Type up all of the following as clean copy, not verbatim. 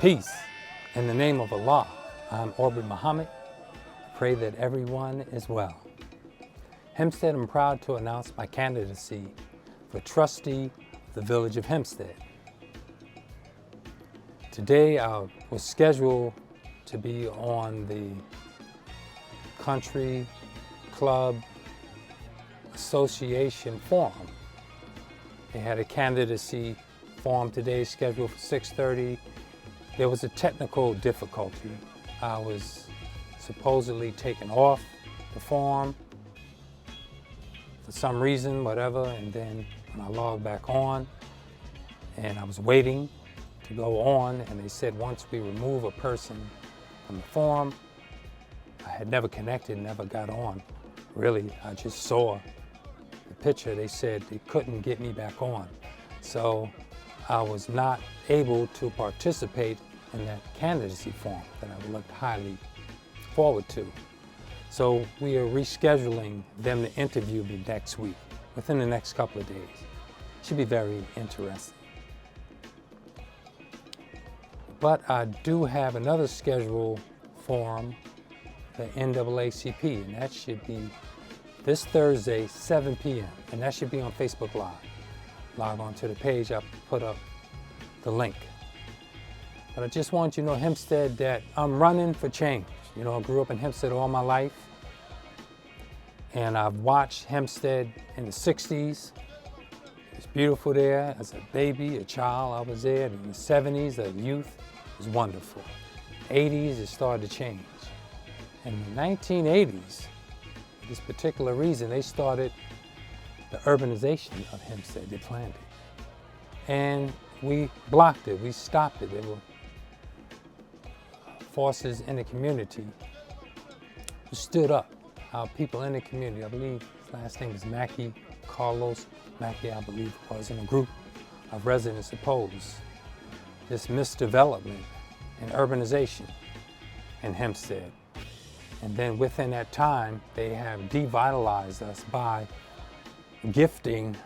Peace. In the name of Allah, I'm Aubrey Muhammad. Pray that everyone is well. Hempstead, I'm proud to announce my candidacy for trustee of the Village of Hempstead. Today I was scheduled to be on the Country Club Association forum. They had a candidacy forum today scheduled for 6:30. There was a technical difficulty. I was supposedly taken off the forum for some reason, whatever, and then when I logged back on and I was waiting to go on, and they said once we remove a person from the forum, I had never connected, never got on. Really, I just saw the picture. They said they couldn't get me back on. So I was not able to participate in that candidacy forum that I looked highly forward to. So we are rescheduling them to interview me next week, within the next couple of days. Should be very interesting. But I do have another scheduled forum, the NAACP, and that should be this Thursday, 7 p.m., and that should be on Facebook Live. Log on to the page, I put up the link. But I just want you to know, Hempstead, that I'm running for change. You know, I grew up in Hempstead all my life, and I've watched Hempstead in the 60s. It was beautiful there. As a baby, a child, I was there. In the 70s, a youth, it was wonderful. 80s, it started to change. In the 1980s, for this particular reason, they started the urbanization of Hempstead. They planned it. And we blocked it, we stopped it. There were forces in the community who stood up. Our people in the community, I believe his last name is Mackey, Carlos Mackey, I believe it was, in a group of residents opposed this misdevelopment and urbanization in Hempstead. And then within that time, they have devitalized us by gifting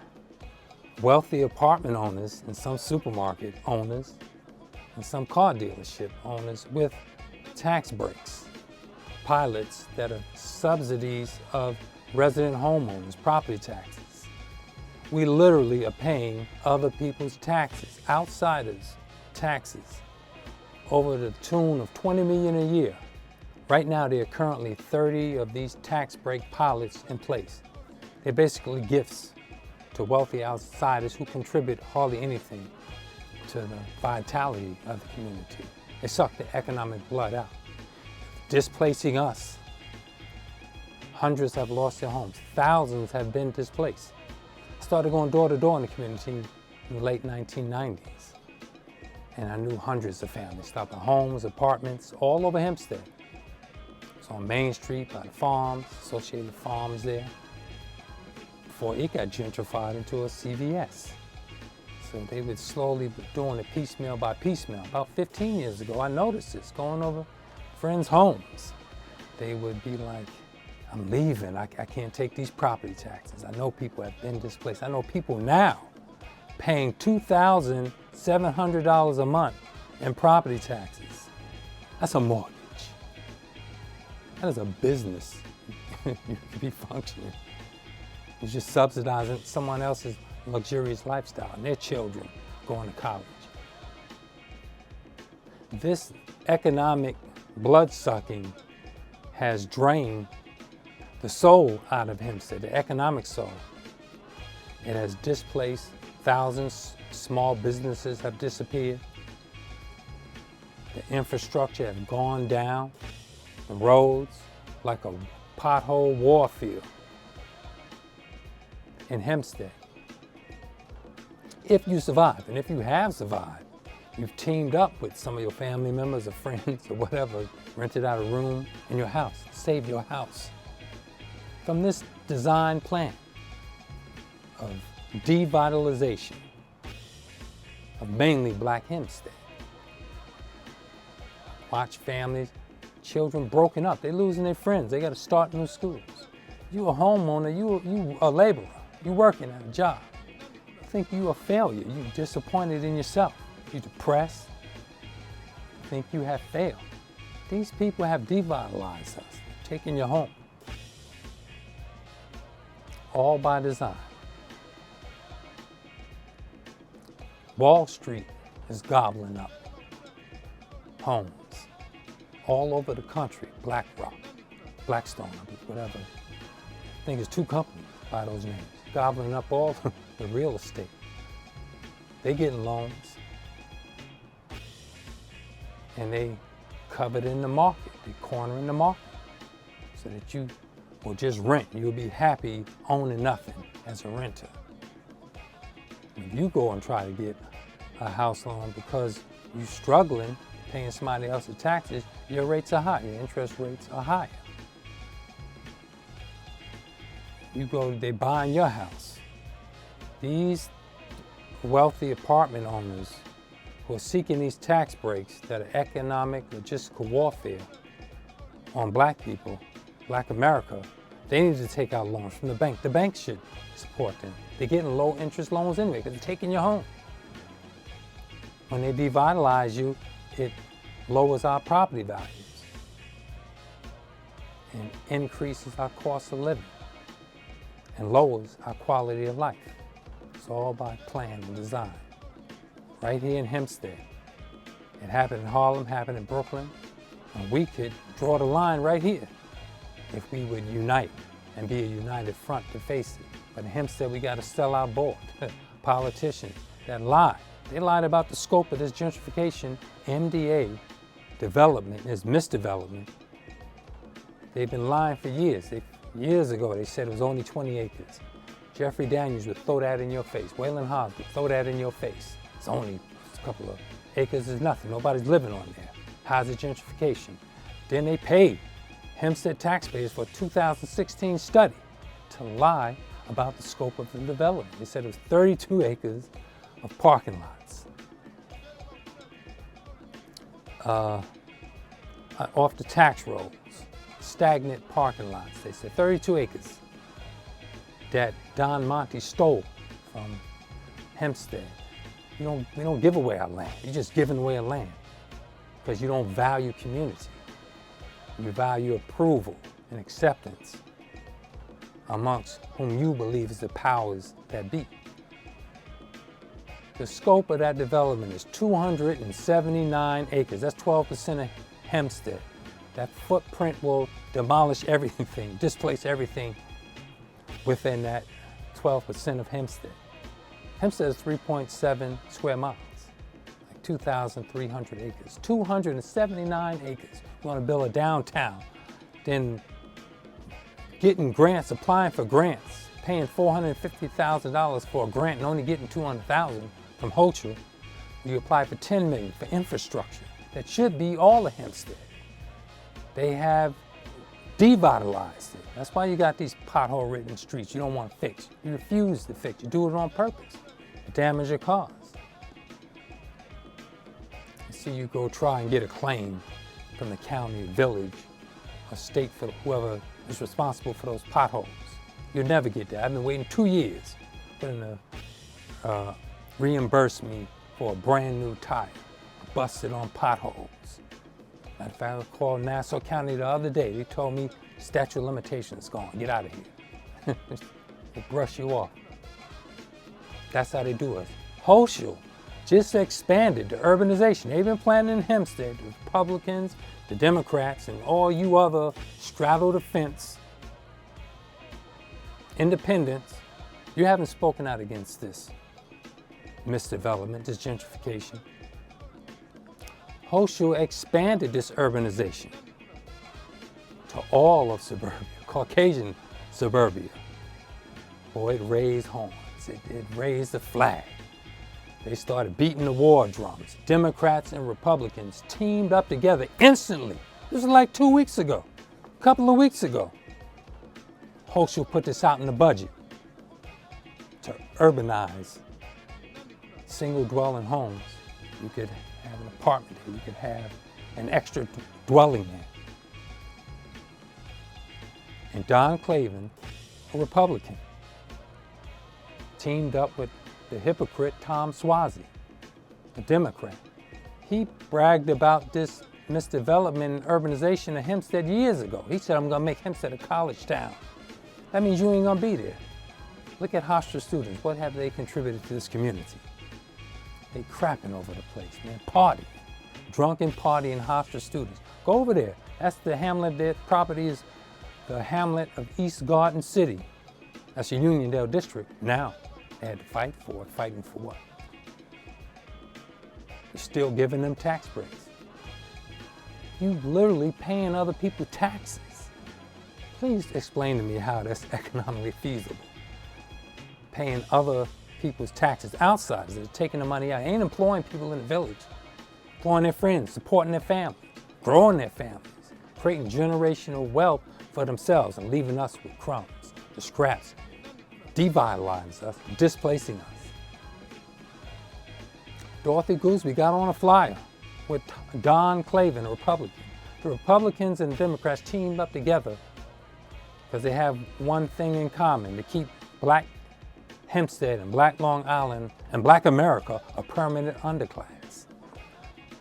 wealthy apartment owners and some supermarket owners and some car dealership owners with tax breaks, pilots that are subsidies of resident homeowners, property taxes. We literally are paying other people's taxes, outsiders' taxes, over the tune of $20 million a year. Right now, there are currently 30 of these tax break pilots in place. They're basically gifts to wealthy outsiders who contribute hardly anything to the vitality of the community. They suck the economic blood out, displacing us. Hundreds have lost their homes. Thousands have been displaced. I started going door to door in the community in the late 1990s. And I knew hundreds of families, stopping homes, apartments, all over Hempstead. It's on Main Street by the farms, Associated Farms there, before it got gentrified into a CVS. So they would slowly be doing it piecemeal by piecemeal. About 15 years ago, I noticed this going over friends' homes. They would be like, I'm leaving, I can't take these property taxes. I know people have been displaced. I know people now paying $2,700 a month in property taxes. That's a mortgage. That is a business. You could be functioning. You're just subsidizing someone else's luxurious lifestyle and their children going to college. This economic blood-sucking has drained the soul out of Hempstead, the economic soul. It has displaced thousands. Small businesses have disappeared. The infrastructure has gone down. The roads, like a pothole war field in Hempstead. If you survive, and if you have survived, you've teamed up with some of your family members or friends or whatever, rented out a room in your house, saved your house from this design plan of devitalization of mainly Black Hempstead. Watch families, children broken up. They're losing their friends. They got to start new schools. You a homeowner, you a laborer. You working at a job. You think you a failure. You disappointed in yourself. You depressed. You think you have failed. These people have devitalized us, taking your home. All by design. Wall Street is gobbling up homes all over the country. BlackRock, Blackstone, whatever. I think it's 2 companies by those names, gobbling up all the real estate. They getting loans, and they covered in the market. They cornering the market so that you will just rent. You'll be happy owning nothing as a renter. If you go and try to get a house loan because you're struggling paying somebody else's taxes, your rates are high, your interest rates are higher. You go, they buying your house. These wealthy apartment owners who are seeking these tax breaks that are economic, logistical warfare on black people, black America, they need to take out loans from the bank. The bank should support them. They're getting low interest loans anyway because they're taking your home. When they devitalize you, it lowers our property values and increases our cost of living and lowers our quality of life. It's all by plan and design. Right here in Hempstead. It happened in Harlem, happened in Brooklyn, and we could draw the line right here if we would unite and be a united front to face it. But in Hempstead, we got to sell our board. Politicians that lie. They lied about the scope of this gentrification, MDA development, this misdevelopment. They've been lying for years. Years ago, they said it was only 20 acres. Jeffrey Daniels would throw that in your face. Waylon Hobbs would throw that in your face. It's only a couple of acres is nothing. Nobody's living on there. How's the gentrification? Then they paid Hempstead taxpayers for a 2016 study to lie about the scope of the development. They said it was 32 acres of parking lots. Off the tax rolls, stagnant parking lots. They said 32 acres that Don Monte stole from Hempstead. We don't give away our land. You're just giving away a land because you don't value community. You value approval and acceptance amongst whom you believe is the powers that be. The scope of that development is 279 acres. That's 12% of Hempstead. That footprint will demolish everything, displace everything within that 12% of Hempstead. Hempstead is 3.7 square miles, like 2,300 acres. 279 acres. You want to build a downtown, then getting grants, applying for grants, paying $450,000 for a grant and only getting $200,000 from Hochul. You apply for $10 million for infrastructure. That should be all of Hempstead. They have devitalized it. That's why you got these pothole-ridden streets you don't want to fix. You refuse to fix. You do it on purpose to damage your cars. You see, you go try and get a claim from the county, village, or state for whoever is responsible for those potholes. You'll never get that. I've been waiting 2 years for them to reimburse me for a brand new tire busted on potholes. Matter of fact, I called Nassau County the other day. They told me statute of limitations is gone. Get out of here. They brush you off. That's how they do us. Hochul just expanded the urbanization. They've been planning in Hempstead, the Republicans, the Democrats, and all you other straddle the fence independents. You haven't spoken out against this misdevelopment, this gentrification. Hochul expanded this urbanization to all of suburbia, Caucasian suburbia. Boy, it raised horns. It raised the flag. They started beating the war drums. Democrats and Republicans teamed up together instantly. This was like 2 weeks ago, a couple of weeks ago. Hochul put this out in the budget to urbanize single dwelling homes. You could have an apartment there. You could have an extra dwelling there. And Don Clavin, a Republican, teamed up with the hypocrite Tom Suozzi, a Democrat. He bragged about this misdevelopment and urbanization of Hempstead years ago. He said, I'm gonna make Hempstead a college town. That means you ain't gonna be there. Look at hostile students. What have they contributed to this community? They crapping over the place, man. Party, drunken partying hostile students. Go over there. That's the hamlet. Their property is the hamlet of East Garden City. That's the Uniondale district. Now, they had to fight for it. Fighting for what? You're still giving them tax breaks. You literally paying other people taxes. Please explain to me how that's economically feasible. Paying other people's taxes, outsiders that are taking the money out, ain't employing people in the village, employing their friends, supporting their families, growing their families, creating generational wealth for themselves and leaving us with crumbs, the scraps, devitalizing us, displacing us. Dorothy Gooseby got on a flyer with Don Clavin, a Republican. The Republicans and the Democrats teamed up together because they have one thing in common, to keep Black Hempstead and Black Long Island and Black America a permanent underclass.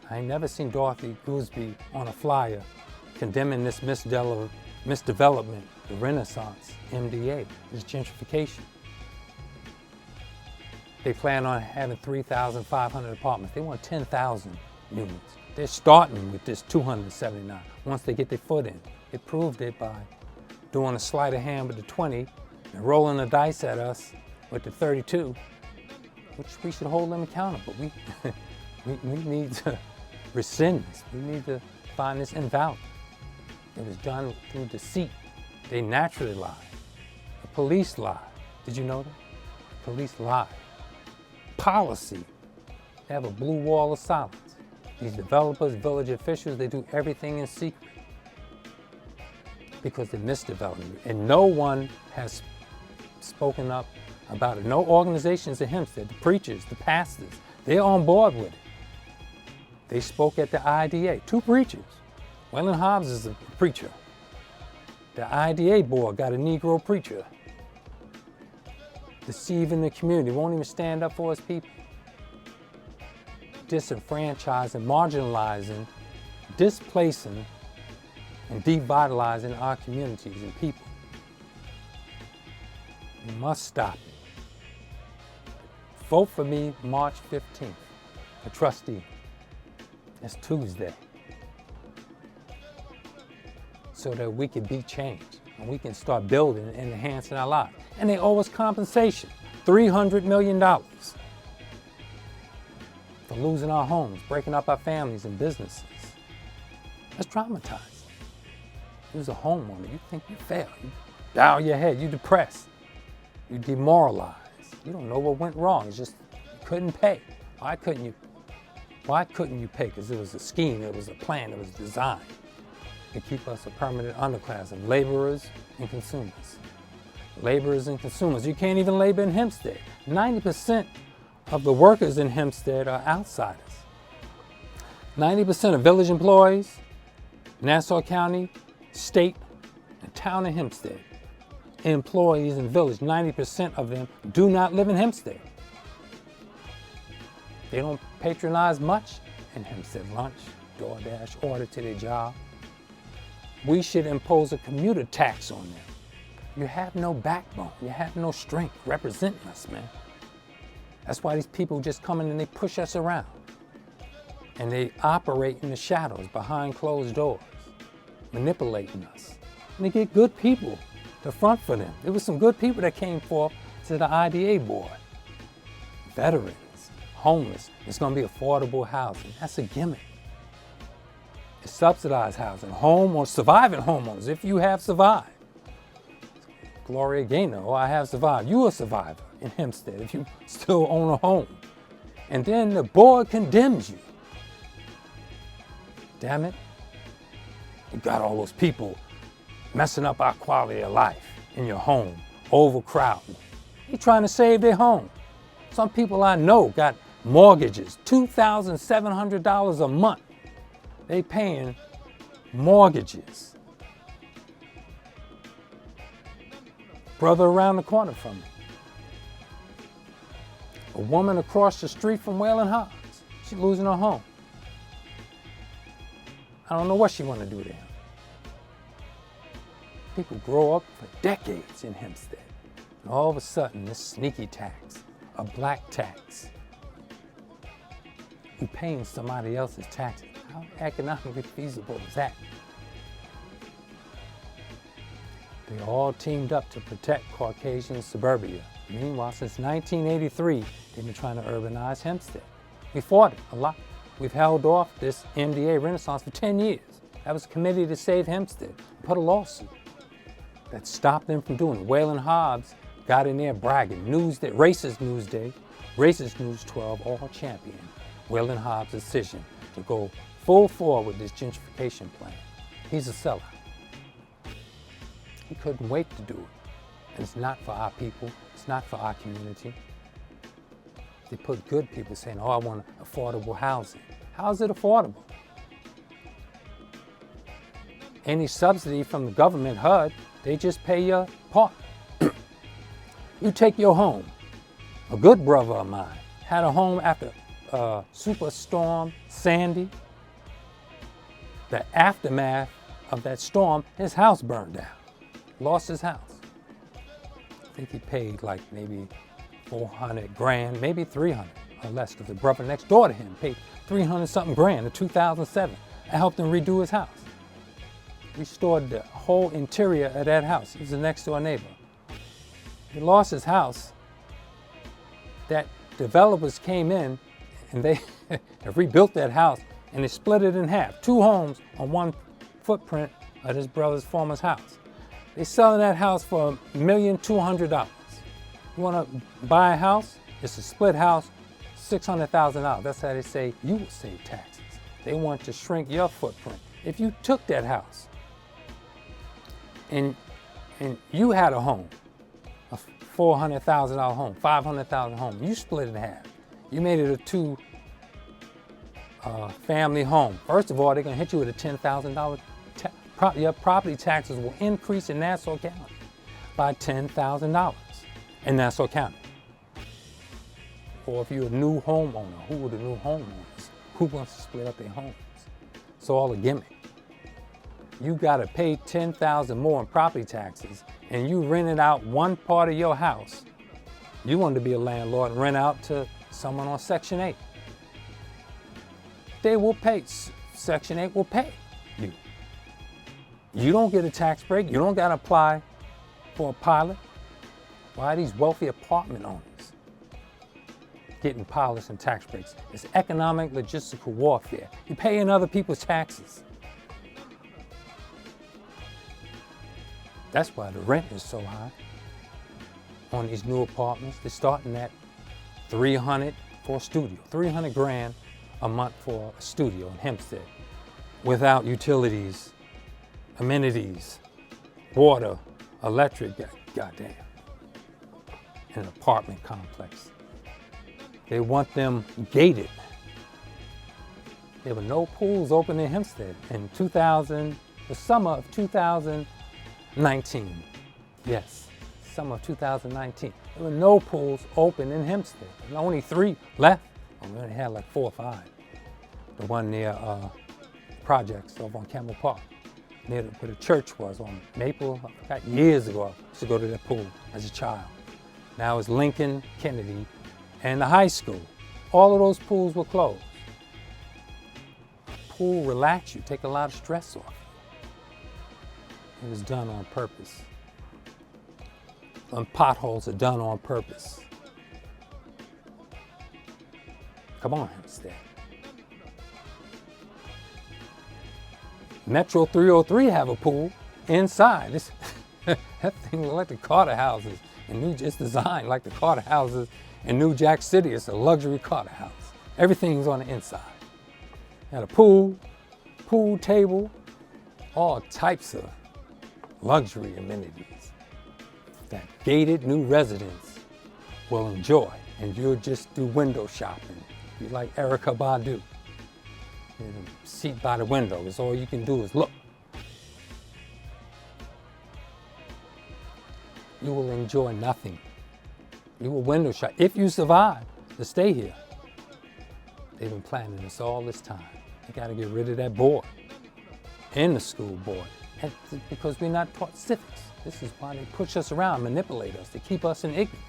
I ain't never seen Dorothy Gooseby on a flyer condemning this misdevelopment, the Renaissance, MDA, this gentrification. They plan on having 3,500 apartments. They want 10,000 units. They're starting with this 279 once they get their foot in. They proved it by doing a sleight of hand with the 20 and rolling the dice at us with the 32, which we should hold them accountable. We need to rescind this. We need to find this invalid. It was done through deceit. They naturally lied. The police lied. Did you know that? The police lied. Policy. They have a blue wall of silence. These developers, village officials, they do everything in secret because they're misdeveloping. And no one has spoken up about it. No organizations in Hempstead, the preachers, the pastors, they're on board with it. They spoke at the IDA, 2 preachers. Waylon Hobbs is a preacher. The IDA board got a Negro preacher. Deceiving the community, won't even stand up for his people. Disenfranchising, marginalizing, displacing, and devitalizing our communities and people. We must stop it. Vote for me March 15th, the trustee. It's Tuesday. So that we can be changed and we can start building and enhancing our lives. And they owe us compensation, $300 million for losing our homes, breaking up our families and businesses. That's traumatizing. You was a homeowner, you think you failed. You bow your head, you depressed. You demoralized. You don't know what went wrong. It's just you couldn't pay. Why couldn't you pay? Because it was a scheme, it was a plan, it was designed to keep us a permanent underclass of laborers and consumers. Laborers and consumers. You can't even labor in Hempstead. 90% of the workers in Hempstead are outsiders. 90% of village employees, Nassau County, state, and town of Hempstead. Employees in the village, 90% of them do not live in Hempstead. They don't patronize much in Hempstead. Lunch, DoorDash, order to their job. We should impose a commuter tax on them. You have no backbone. You have no strength representing us, man. That's why these people just come in and they push us around. And they operate in the shadows, behind closed doors, manipulating us. And they get good people to front for them. There was some good people that came forth to the IDA board. Veterans, homeless. It's going to be affordable housing. That's a gimmick. It's subsidized housing, home or surviving homeowners, if you have survived. Gloria Gaynor, I have survived. You're a survivor in Hempstead if you still own a home. And then the board condemns you. Damn it. You got all those people messing up our quality of life in your home, overcrowding. You're trying to save their home. Some people I know got mortgages, $2,700 a month. They paying mortgages. Brother around the corner from me. A woman across the street from Whalen Hobbs. She's losing her home. I don't know what she want to do there. People grow up for decades in Hempstead. And all of a sudden, this sneaky tax, a black tax, you're paying somebody else's taxes. How economically feasible is that? They all teamed up to protect Caucasian suburbia. Meanwhile, since 1983, they've been trying to urbanize Hempstead. We fought it a lot. We've held off this MDA Renaissance for 10 years. That was a committee to save Hempstead. Put a lawsuit that stopped them from doing it. Whalen Hobbs got in there bragging. Newsday, Racist Newsday, Racist News 12, all champion Whalen Hobbs' decision to go full forward with this gentrification plan. He's a sellout. He couldn't wait to do it. And it's not for our people. It's not for our community. They put good people saying, oh, I want affordable housing. How is it affordable? Any subsidy from the government, HUD, they just pay your part. You take your home. A good brother of mine had a home after Superstorm Sandy. The aftermath of that storm, his house burned down. Lost his house. I think he paid like maybe 400 grand, maybe 300 or less, because the brother next door to him paid 300 something grand in 2007. I helped him redo his house. Restored the whole interior of that house. He was the next door neighbor. He lost his house. That developers came in and they rebuilt that house and they split it in half. 2 homes on one footprint of his brother's former house. They selling that house for $1,200,000. You want to buy a house? It's a split house, $600,000. That's how they say you will save taxes. They want to shrink your footprint. If you took that house and you had a home, a $400,000 home, $500,000 home, you split it in half. You made it a 2 family home. First of all, they're going to hit you with a $10,000 your property taxes will increase in Nassau County by $10,000 in Nassau County. Or if you're a new homeowner, who are the new homeowners? Who wants to split up their homes? It's all a gimmick. You got to pay $10,000 more in property taxes, and you rented out one part of your house. You want to be a landlord and rent out to someone on Section 8. They will pay. Section 8 will pay you. You don't get a tax break. You don't got to apply for a pilot. Why are these wealthy apartment owners getting pilots and tax breaks? It's economic logistical warfare. You're paying other people's taxes. That's why the rent is so high on these new apartments. They're starting at $300 for a studio, $300 grand a month for a studio in Hempstead, without utilities, amenities, water, electric, goddamn, in an apartment complex. They want them gated. There were no pools open in Hempstead in the summer of 2019. Yes, summer of 2019. There were no pools open in Hempstead. There were only 3 left. We only had like 4 or 5. The one near Projects over on Campbell Park, near where the church was on Maple. I forgot, years ago, I used to go to that pool as a child. Now it's Lincoln, Kennedy, and the high school. All of those pools were closed. A pool relax you, take a lot of stress off. It was done on purpose. And potholes are done on purpose. Come on, Hempstead. Metro 303 have a pool inside. That thing look like the Carter houses. And it's designed like the Carter houses in New Jack City. It's a luxury Carter house. Everything's on the inside. Had a pool table, all types of luxury amenities that gated new residents will enjoy. And you'll just do window shopping. Be like Erykah Badu. You know, seat by the window. It's all you can do is look. you will enjoy nothing. You will window shop if you survive to stay here. They've been planning this all this time. You got to get rid of that board in the school board, and because we're not taught civics. This is why they push us around, manipulate us, to keep us in ignorance.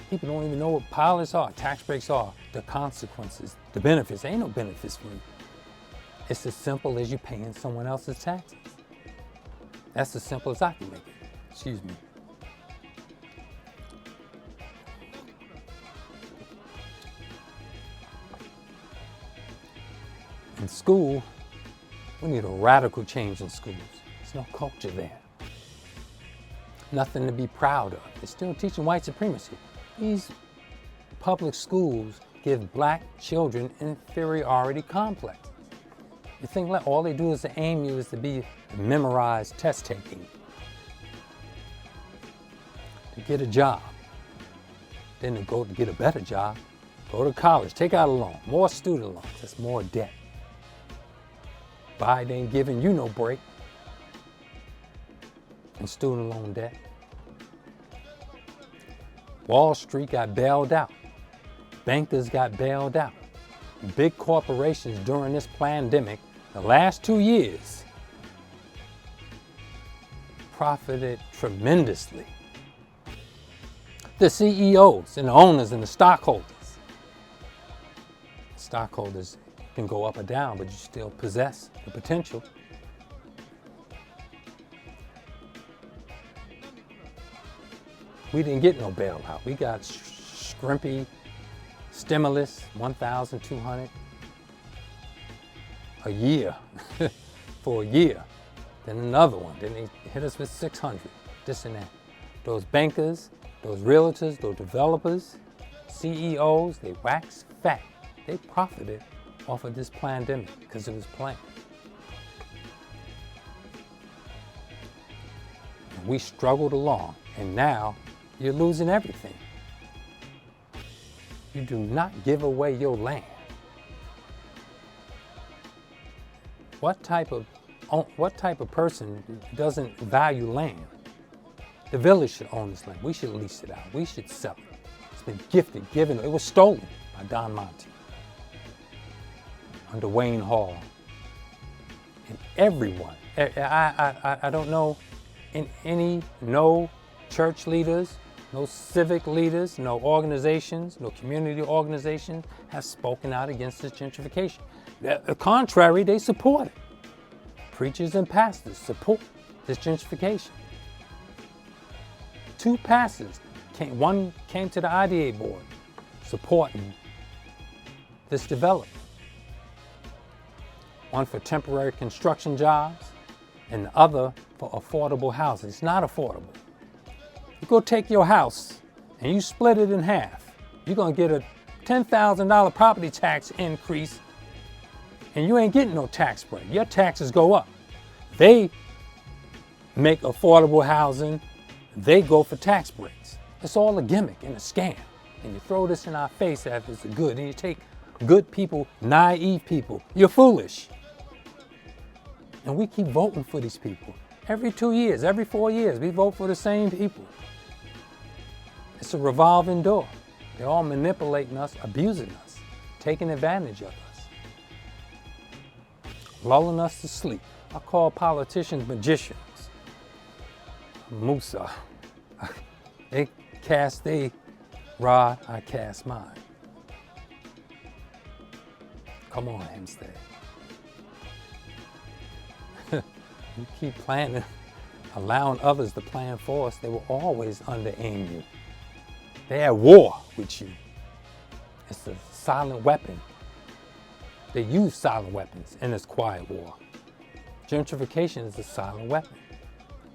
People don't even know what pilots are, tax breaks are, the consequences, the benefits. There ain't no benefits for you. It's as simple as you paying someone else's taxes. That's as simple as I can make it. Excuse me. In school, we need a radical change in schools. There's no culture there. Nothing to be proud of. They're still teaching white supremacy. These public schools give black children inferiority complexes. You think like all they do is to aim you is to be memorized test taking, to get a job, then to go to get a better job, go to college, take out a loan, more student loans, that's more debt. Biden ain't giving you no break in student loan debt. Wall Street got bailed out. Bankers got bailed out. Big corporations during this pandemic, the last 2 years, profited tremendously. The CEOs and the owners and the stockholders. Stockholders can go up or down, but you still possess the potential. We didn't get no bailout. We got scrimpy stimulus, $1,200 a year for a year. Then another one. Then they hit us with $600, this and that. Those bankers, those realtors, those developers, CEOs, they waxed fat. They profited off of this pandemic because it was planned. And we struggled along, and now you're losing everything. You do not give away your land. What type of person doesn't value land? The village should own this land. We should lease it out. We should sell it. It's been gifted, given. It was stolen by Don Monte under Wayne Hall. And everyone, I don't know no church leaders, no civic leaders, no organizations, no community organizations have spoken out against this gentrification. The contrary, they support it. Preachers and pastors support this gentrification. 2 pastors, one came to the IDA board supporting this development. One for temporary construction jobs and the other for affordable housing. It's not affordable. You go take your house and you split it in half. You're gonna get a $10,000 property tax increase and you ain't getting no tax break. Your taxes go up. They make affordable housing, they go for tax breaks. It's all a gimmick and a scam. And you throw this in our face as it's good, and you take good people, naive people. You're foolish. And we keep voting for these people. Every 2 years, every 4 years, we vote for the same people. It's a revolving door. They're all manipulating us, abusing us, taking advantage of us, lulling us to sleep. I call politicians magicians. Musa. They cast their rod, I cast mine. Come on, Hempstead. You keep planning, allowing others to plan for us, they will always under-aim you. They're at war with you. It's a silent weapon. They use silent weapons in this quiet war. Gentrification is a silent weapon.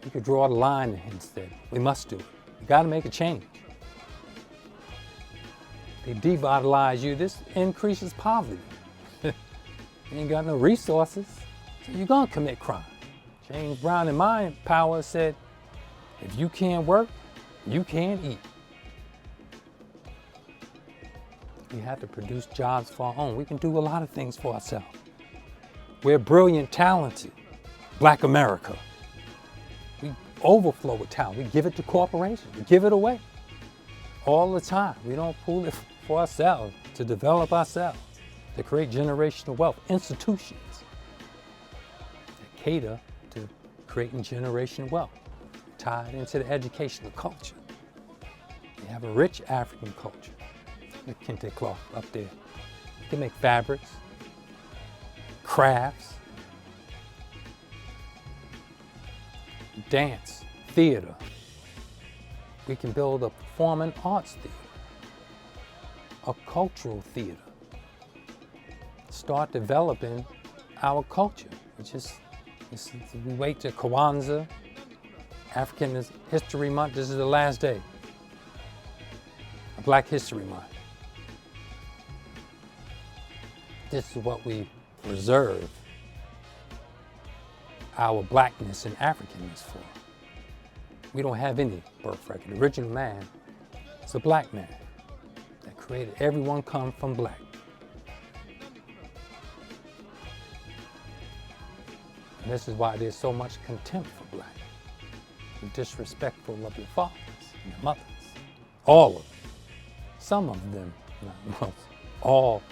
You could draw the line in Hempstead. We must do it. We gotta make a change. They devitalize you. This increases poverty. You ain't got no resources, so you're gonna commit crime. James Brown in My Power said, if you can't work, you can't eat. We have to produce jobs for our own. We can do a lot of things for ourselves. We're brilliant, talented, Black America. We overflow with talent. We give it to corporations. We give it away all the time. We don't pool it for ourselves, to develop ourselves, to create generational wealth. Institutions that cater to creating generational wealth, tied into the educational culture. We have a rich African culture. The kente cloth up there. You can make fabrics, crafts, dance, theater. We can build a performing arts theater, a cultural theater. Start developing our culture. We wait till Kwanzaa, African History Month. This is the last day of Black History Month. This is what we reserve our blackness and Africanness for. We don't have any birth record. The original man is a black man that created everyone come from black. And this is why there's so much contempt for black. You're disrespectful of your fathers and your mothers. All of them. Some of them, not most. All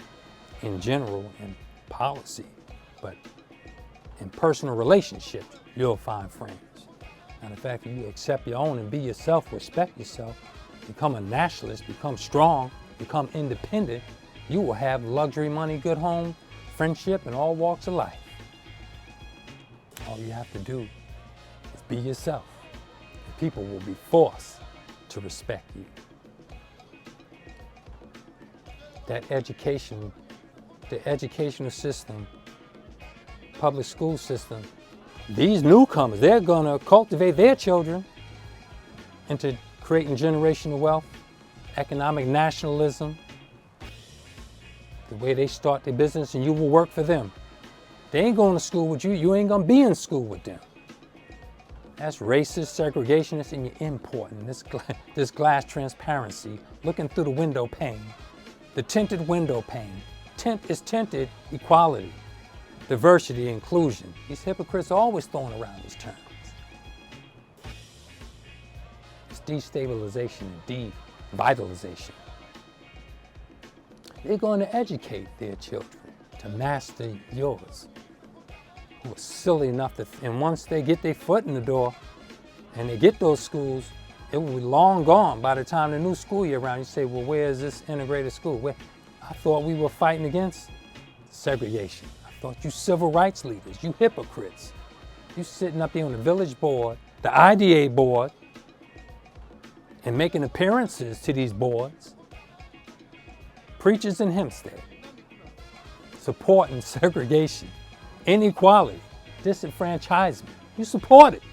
in general in policy, but in personal relationships, you'll find friends. And the fact that you accept your own and be yourself, respect yourself, become a nationalist, become strong, become independent, you will have luxury, money, good home, friendship, and all walks of life. All you have to do is be yourself, and people will be forced to respect you. That education, the educational system, public school system, these newcomers, they're going to cultivate their children into creating generational wealth, economic nationalism, the way they start their business, and you will work for them. They ain't going to school with you. You ain't going to be in school with them. That's racist, segregationist, and you're importing this glass transparency, looking through the window pane, the tinted window pane. Tint is tinted equality, diversity, inclusion. These hypocrites are always throwing around these terms. It's destabilization and devitalization. They're going to educate their children to master yours, who are silly enough to, and once they get their foot in the door and they get those schools, it will be long gone by the time the new school year around. You say, well, where is this integrated school? Where? I thought we were fighting against segregation. I thought you civil rights leaders, you hypocrites, you sitting up there on the village board, the IDA board, and making appearances to these boards, preachers in Hempstead, supporting segregation, inequality, disenfranchisement. You support it.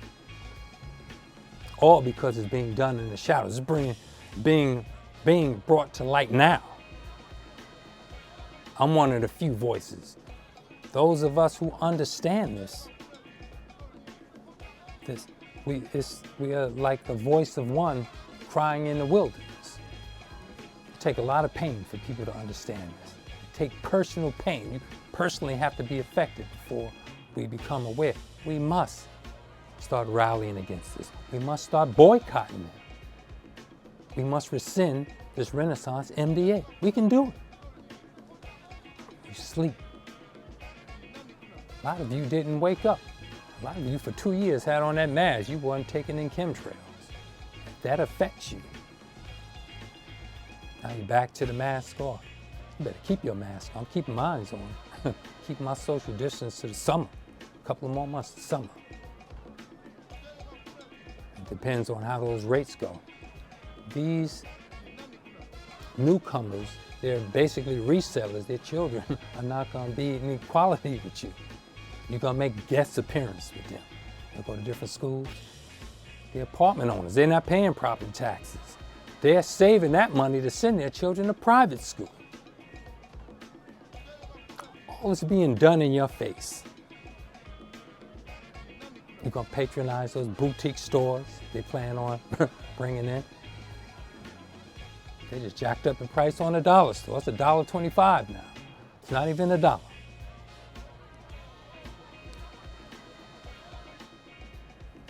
All because it's being done in the shadows. It's being brought to light now. I'm one of the few voices. Those of us who understand we are like the voice of one crying in the wilderness. It takes a lot of pain for people to understand this. It takes personal pain. You personally have to be affected before we become aware. We must start rallying against this. We must start boycotting it. We must rescind this Renaissance MBA. We can do it. You sleep. A lot of you didn't wake up. A lot of you for 2 years had on that mask. You weren't taking in chemtrails. That affects you. Now you're back to the mask off. You better keep your mask on. I'm keeping mine on. Keep my social distance to the summer. A couple of more months to summer. It depends on how those rates go. These newcomers, they're basically resellers. Their children are not going to be in equality with you. You're going to make guest appearances with them. They'll go to different schools. The apartment owners, they're not paying property taxes. They're saving that money to send their children to private school. All is being done in your face. You're going to patronize those boutique stores they plan on bringing in. They just jacked up the price on the dollar store. It's $1.25 now. It's not even $1.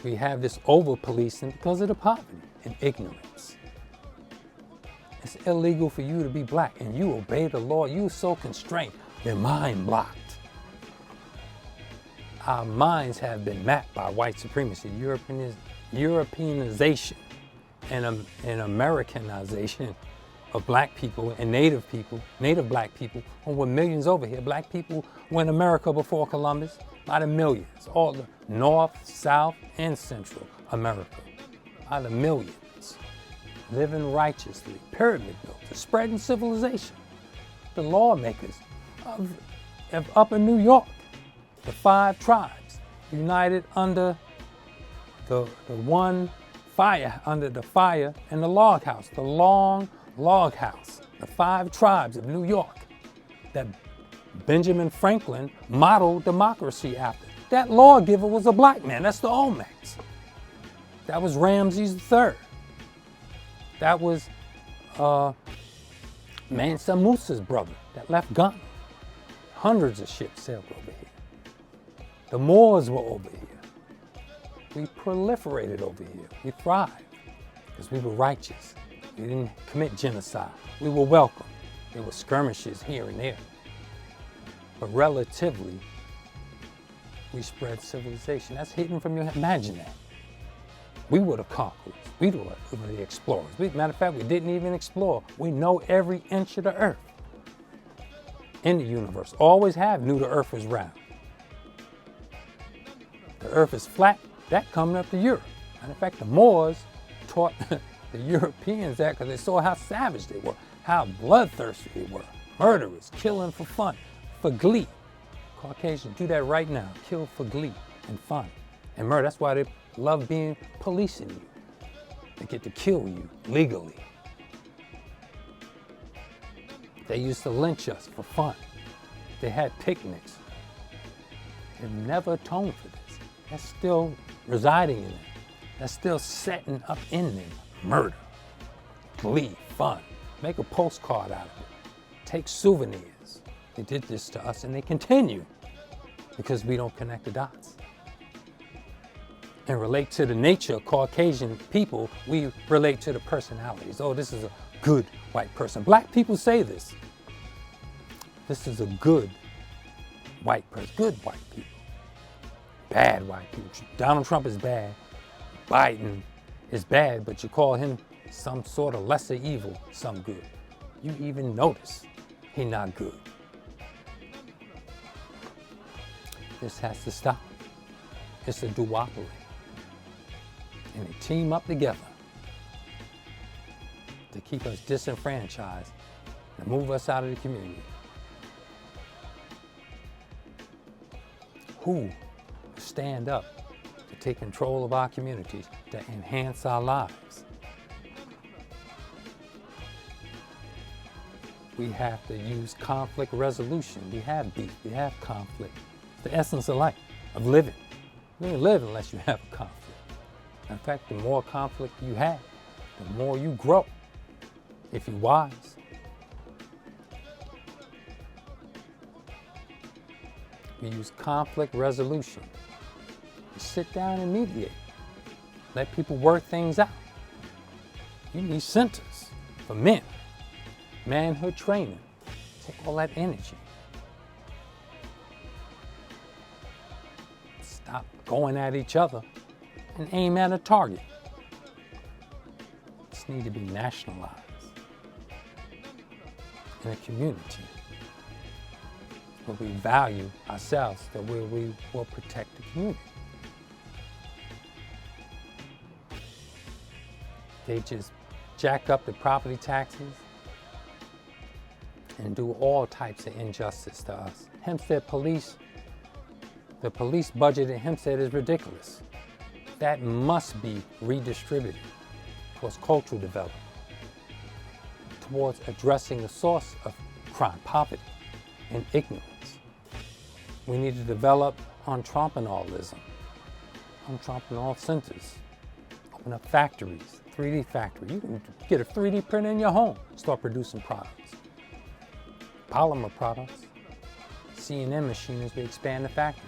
We have this over-policing because of the poverty and ignorance. It's illegal for you to be black, and you obey the law. You're so constrained, your mind blocked. Our minds have been mapped by white supremacy, Europeanization, and Americanization of black people and native black people, who were millions over here. Black people were in America before Columbus by the millions, all the North, South, and Central America, by the millions, living righteously, pyramid built, spreading civilization. The lawmakers of Upper New York, the 5 tribes, united under the one fire, under the fire and the log house, the long log house, the 5 tribes of New York that Benjamin Franklin modeled democracy after. That lawgiver was a black man. That's the Olmecs. That was Ramses III. That was Mansa Musa's brother that left Ghana. Hundreds of ships sailed over here. The Moors were over here. We proliferated over here. We thrived because we were righteous. We didn't commit genocide. We were welcome. There were skirmishes here and there. But relatively, we spread civilization. That's hidden from your imagination. We were the conquerors. We were the explorers. Matter of fact, we didn't even explore. We know every inch of the earth in the universe. Always have knew the earth was round. The earth is flat. That coming up to Europe. Matter of fact, the Moors taught the Europeans that because they saw how savage they were, how bloodthirsty they were, murderers, killing for fun, for glee. Caucasians do that right now, kill for glee and fun and murder. That's why they love being policing you. They get to kill you legally. They used to lynch us for fun. They had picnics. They've never atoned for this. That's still residing in them. That's still setting up in them. Murder, glee, fun. Make a postcard out of it. Take souvenirs. They did this to us and they continue because we don't connect the dots. And relate to the nature of Caucasian people, we relate to the personalities. Oh, this is a good white person. Black people say this. This is a good white person. Good white people. Bad white people. Donald Trump is bad. Biden is bad, but you call him some sort of lesser evil, some good. You even notice he not good. This has to stop. It's a duopoly. And they team up together to keep us disenfranchised and move us out of the community. Who stand up to take control of our communities, to enhance our lives? We have to use conflict resolution. We have beef, we have conflict. It's the essence of life, of living. You don't live unless you have a conflict. In fact, the more conflict you have, the more you grow, if you're wise. We use conflict resolution. You sit down and mediate. Let people work things out. You need centers for men. Manhood training. Take all that energy. Stop going at each other and aim at a target. This need to be nationalized in a community where we value ourselves, that where we will protect the community. They just jack up the property taxes and do all types of injustice to us. Hempstead police, the police budget in Hempstead is ridiculous. That must be redistributed towards cultural development, towards addressing the source of crime, poverty, and ignorance. We need to develop entrepreneurialism, entrepreneurial centers, open up factories, 3D factory. You can get a 3D printer in your home, start producing products. Polymer products, C&M machines, we expand the factories.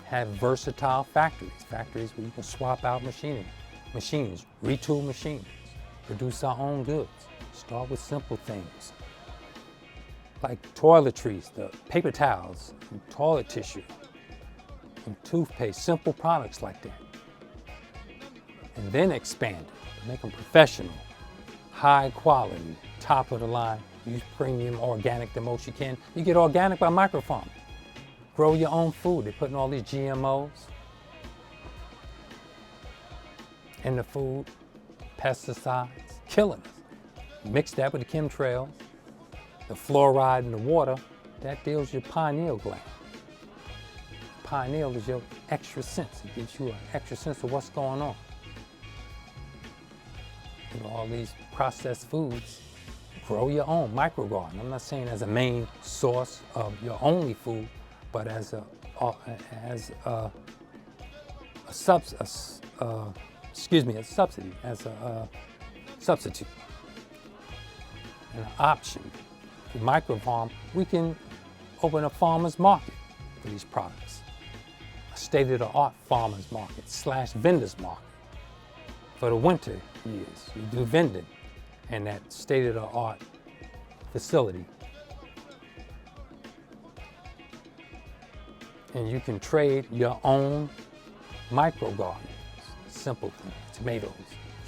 have versatile factories where you can swap out machines, retool machines, produce our own goods. Start with simple things like toiletries, the paper towels, and toilet tissue, and toothpaste, simple products like that. And then expand it, make them professional, high quality, top of the line. Use premium organic the most you can. You get organic by microfarming. Grow your own food. They're putting all these GMOs in the food, pesticides, killing us. Mix that with the chemtrails, the fluoride in the water, that deals with your pineal gland. Pineal is your extra sense. It gives you an extra sense of what's going on. You know, all these processed foods, grow your own microgarden. I'm not saying as a main source of your only food, but as a substitute, and an option. If you microfarm, we can open a farmer's market for these products. A state-of-the-art farmer's market / vendor's market. For the winter years, we do vending in that state-of-the-art facility. And you can trade your own micro gardens, simple things, tomatoes,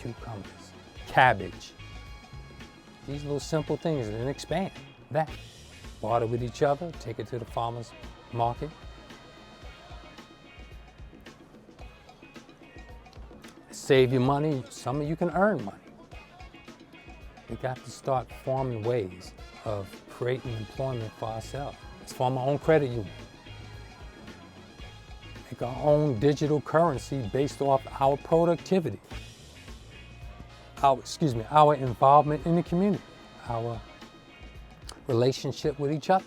cucumbers, cabbage. These little simple things, and then expand that. Barter with each other, take it to the farmer's market. Save your money, some of you can earn money. We got to start forming ways of creating employment for ourselves. Let's form our own credit union. Make our own digital currency based off our productivity. Our involvement in the community, our relationship with each other.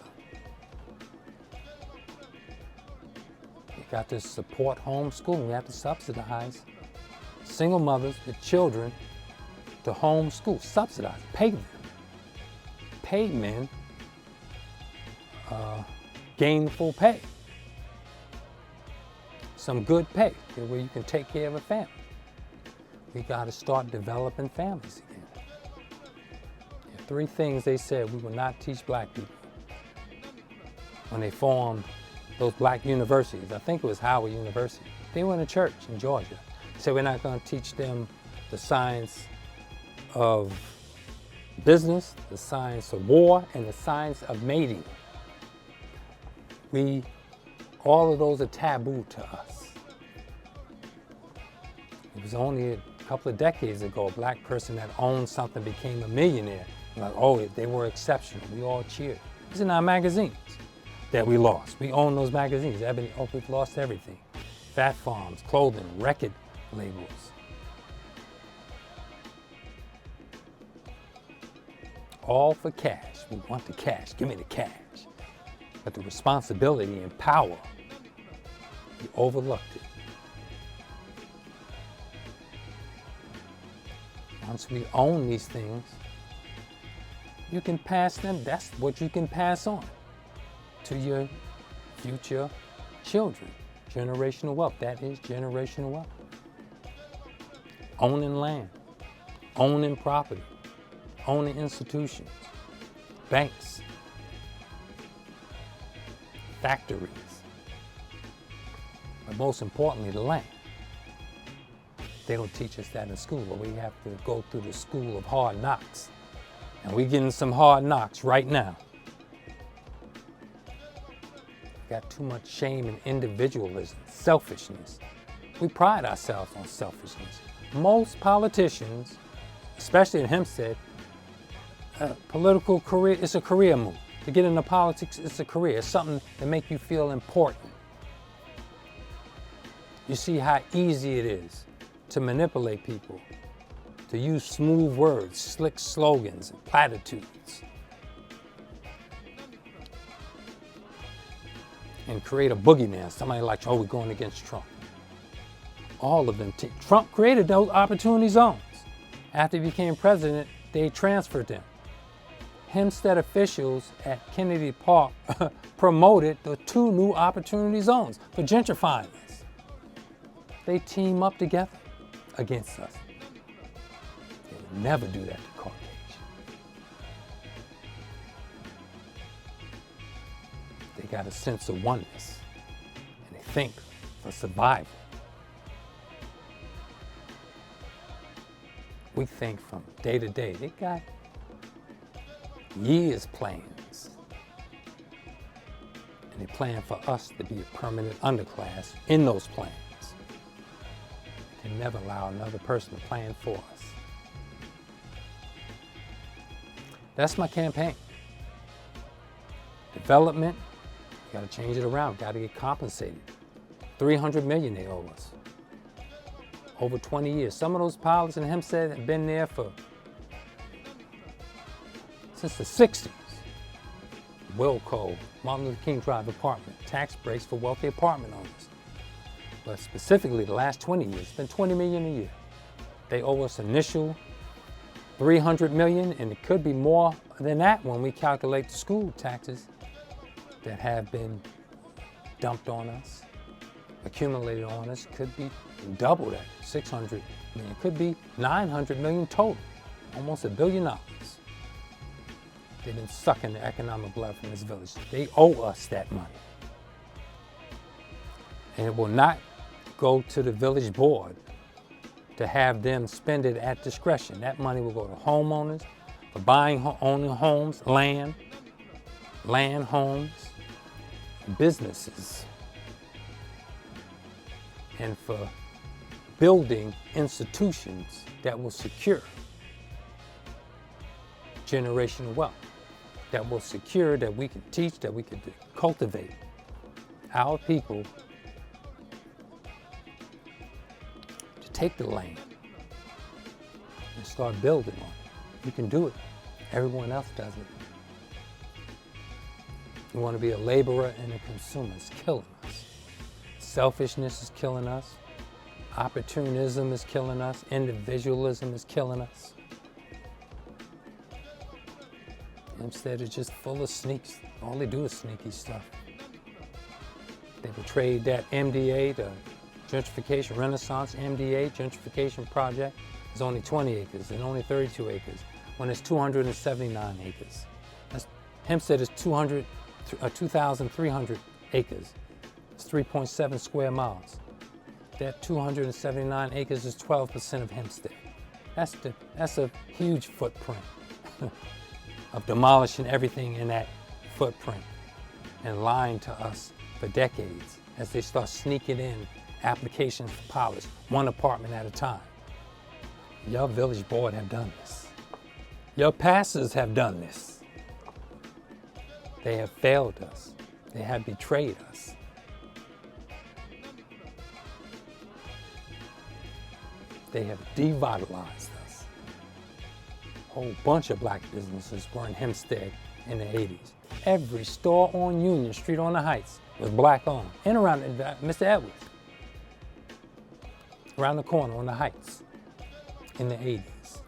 We got to support homeschooling. We have to subsidize single mothers with children to homeschool, subsidize, pay them. Pay men gainful pay. Some good pay where you can take care of a family. We got to start developing families again. There are 3 things they said we will not teach black people when they formed those black universities. I think it was Howard University. They were in a church in Georgia. Said we're not going to teach them the science of business, the science of war, and the science of mating. All of those are taboo to us. It was only a couple of decades ago, a black person that owned something became a millionaire. Like, oh, they were exceptional. We all cheered. It was in our magazines that we lost. We own those magazines. We've lost everything. Fat farms, clothing, record labels. All for cash. We want the cash. Give me the cash. But the responsibility and power, we overlooked it. Once we own these things, you can pass them. That's what you can pass on to your future children. Generational wealth. That is generational wealth. Owning land, owning property, owning institutions, banks, factories, but most importantly, the land. They don't teach us that in school, but we have to go through the school of hard knocks. And we're getting some hard knocks right now. We got too much shame and individualism, selfishness. We pride ourselves on selfishness. Most politicians, especially in Hempstead, political career, it's a career move. To get into politics, it's a career. It's something that makes you feel important. You see how easy it is to manipulate people, to use smooth words, slick slogans, and platitudes, and create a boogeyman, somebody like, oh, we're going against Trump. All of them. Trump created those opportunity zones. After he became president, they transferred them. Hempstead officials at Kennedy Park promoted the 2 new opportunity zones for gentrifying us. They team up together against us. They would never do that to Caucasians. They got a sense of oneness, and they think for survival. We think from day to day. They got years plans. And they plan for us to be a permanent underclass in those plans. They can never allow another person to plan for us. That's my campaign. Development, you gotta change it around, gotta get compensated. $300 million they owe us. Over 20 years. Some of those pilots in Hempstead have been there since the 60s. Wilco, Martin Luther King Drive apartment, tax breaks for wealthy apartment owners. But specifically the last 20 years, it's been $20 million a year. They owe us initial $300 million, and it could be more than that when we calculate the school taxes that have been dumped on us, accumulated on us. Could be double that, $600 million. Could be $900 million total, almost $1 billion. They've been sucking the economic blood from this village. They owe us that money. And it will not go to the village board to have them spend it at discretion. That money will go to homeowners for buying, owning homes, land, homes, businesses, and for building institutions that will secure generational wealth, that will secure that we can teach, that we can cultivate our people to take the land and start building on it. You can do it. Everyone else does it. You want to be a laborer and a consumer. It's killing us. Selfishness is killing us. Opportunism is killing us. Individualism is killing us. Instead, it's just full of sneaks. All they do is sneaky stuff. They portrayed that MDA, the gentrification renaissance, MDA gentrification project, is only 20 acres and only 32 acres, when it's 279 acres. Hempstead is 2,300 acres. It's 3.7 square miles. That 279 acres is 12% of Hempstead. That's a huge footprint of demolishing everything in that footprint and lying to us for decades as they start sneaking in applications for pilots, one apartment at a time. Your village board have done this. Your pastors have done this. They have failed us. They have betrayed us. They have devitalized us. A whole bunch of black businesses were in Hempstead in the 80s. Every store on Union Street on the Heights was black owned. And around Mr. Edwards. Around the corner on the Heights in the 80s.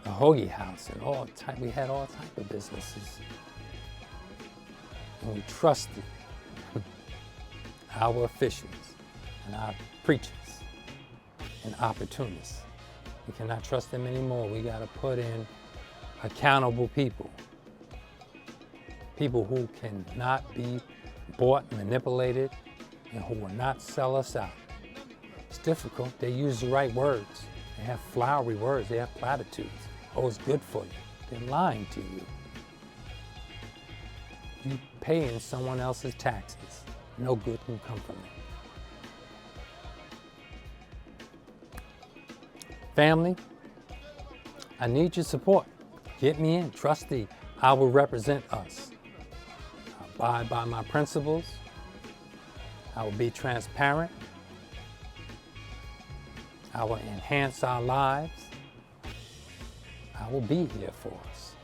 The Hoagie House and we had all type of businesses. And we trusted our officials and our preachers and opportunists. We cannot trust them anymore. We got to put in accountable people. People who cannot be bought, manipulated, and who will not sell us out. It's difficult. They use the right words. They have flowery words. They have platitudes. Oh, it's good for you. They're lying to you. You paying someone else's taxes. No good can come from it. Family, I need your support. Get me in. Trustee, I will represent us. I abide by my principles. I will be transparent. I will enhance our lives. I will be here for us.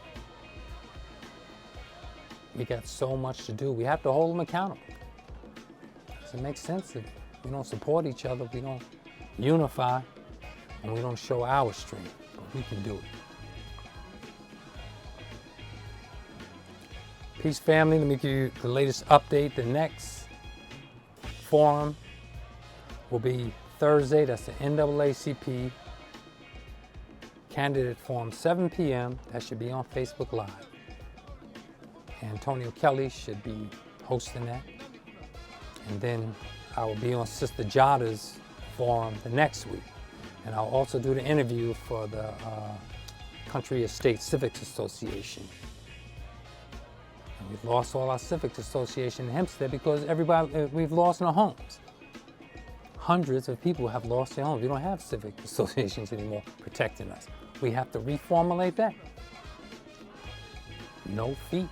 We got so much to do. We have to hold them accountable. Does it make sense if we don't support each other, we don't unify, and we don't show our strength? But we can do it. Peace, family. Let me give you the latest update. The next forum will be Thursday. That's the NAACP Candidate Forum, 7 p.m. That should be on Facebook Live. Antonio Kelly should be hosting that. And then I will be on Sister Jada's forum the next week. And I'll also do the interview for the Country Estate Civics Association. And we've lost all our Civics Association in Hempstead because we've lost our homes. Hundreds of people have lost their homes. We don't have civic associations anymore protecting us. We have to reformulate that. No fee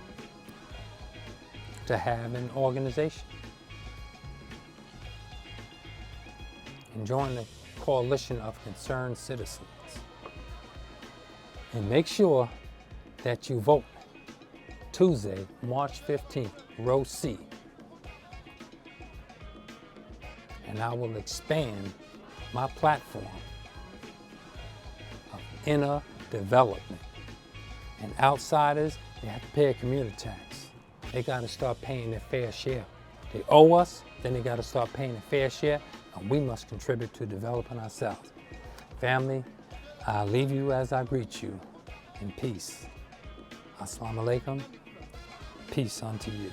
to have an organization. And join the coalition of concerned citizens. And make sure that you vote Tuesday, March 15th, row C. And I will expand my platform of inner development. And outsiders, they have to pay a community tax. They got to start paying their fair share. They owe us, then they got to start paying their fair share, and we must contribute to developing ourselves. Family, I leave you as I greet you in peace. Assalamu alaikum. Peace unto you.